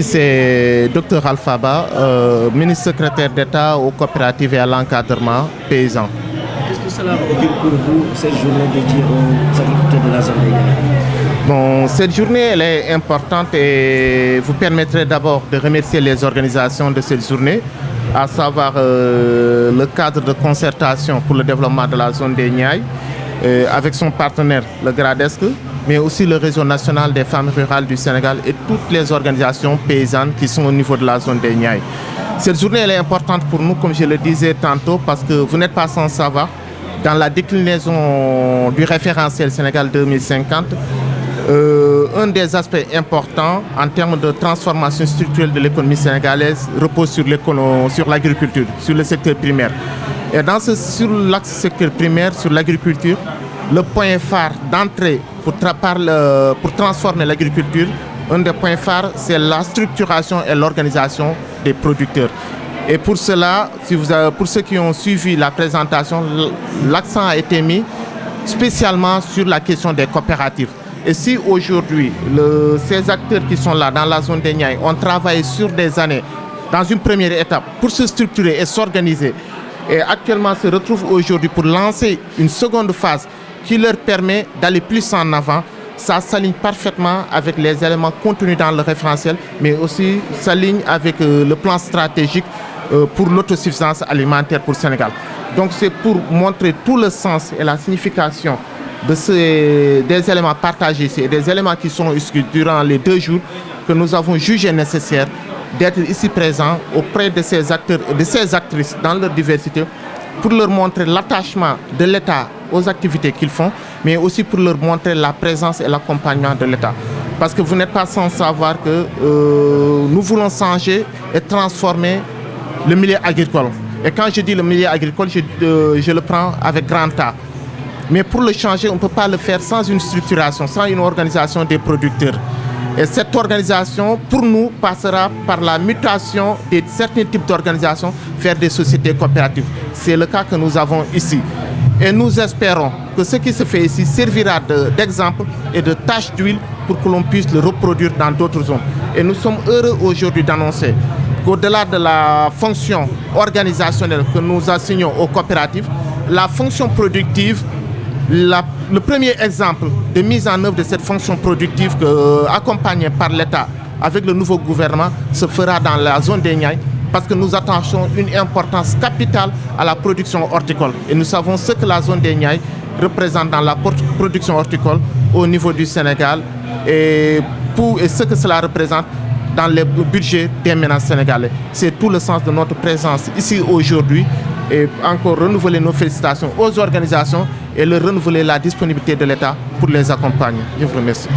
C'est Dr Alphaba, ministre secrétaire d'État aux coopératives et à l'encadrement paysan. Qu'est-ce que cela veut dire pour vous, cette journée dédiée aux agriculteurs de la zone des Niayes? Bon, cette journée elle est importante et vous permettrez d'abord de remercier les organisations de cette journée, à savoir le cadre de concertation pour le développement de la zone des Niayes, avec son partenaire, le GRADESC, mais aussi le réseau national des femmes rurales du Sénégal et toutes les organisations paysannes qui sont au niveau de la zone des Niayes. Cette journée elle est importante pour nous, comme je le disais tantôt, parce que vous n'êtes pas sans savoir, dans la déclinaison du référentiel Sénégal 2050, un des aspects importants en termes de transformation structurelle de l'économie sénégalaise repose sur l'agriculture, sur le secteur primaire. Et sur l'axe secteur primaire, sur l'agriculture, le point phare d'entrée pour transformer l'agriculture, un des points phares, c'est la structuration et l'organisation des producteurs. Et pour cela, pour ceux qui ont suivi la présentation, l'accent a été mis spécialement sur la question des coopératives. Et si aujourd'hui, ces acteurs qui sont là dans la zone des Niayes ont travaillé sur des années, dans une première étape, pour se structurer et s'organiser, et actuellement se retrouvent aujourd'hui pour lancer une seconde phase qui leur permet d'aller plus en avant, ça s'aligne parfaitement avec les éléments contenus dans le référentiel, mais aussi s'aligne avec le plan stratégique pour l'autosuffisance alimentaire pour le Sénégal. Donc c'est pour montrer tout le sens et la signification des éléments partagés ici et des éléments qui sont issus durant les 2 jours que nous avons jugé nécessaire d'être ici présents auprès de ces acteurs et de ces actrices dans leur diversité pour leur montrer l'attachement de l'État aux activités qu'ils font, mais aussi pour leur montrer la présence et l'accompagnement de l'État. Parce que vous n'êtes pas sans savoir que nous voulons changer et transformer le milieu agricole. Et quand je dis le milieu agricole, je le prends avec grand A. Mais pour le changer, on ne peut pas le faire sans une structuration, sans une organisation des producteurs. Et cette organisation, pour nous, passera par la mutation de certains types d'organisations vers des sociétés coopératives. C'est le cas que nous avons ici. Et nous espérons que ce qui se fait ici servira d'exemple et de tache d'huile pour que l'on puisse le reproduire dans d'autres zones. Et nous sommes heureux aujourd'hui d'annoncer qu'au-delà de la fonction organisationnelle que nous assignons aux coopératives, la fonction productive, le premier exemple de mise en œuvre de cette fonction productive accompagnée par l'État avec le nouveau gouvernement se fera dans la zone des Niayes parce que nous attachons une importance capitale à la production horticole. Et nous savons ce que la zone des Niayes représente dans la production horticole au niveau du Sénégal et ce que cela représente dans le budget des ménages sénégalais. C'est tout le sens de notre présence ici aujourd'hui et encore renouveler nos félicitations aux organisations et leur renouveler la disponibilité de l'État pour les accompagner. Je vous remercie.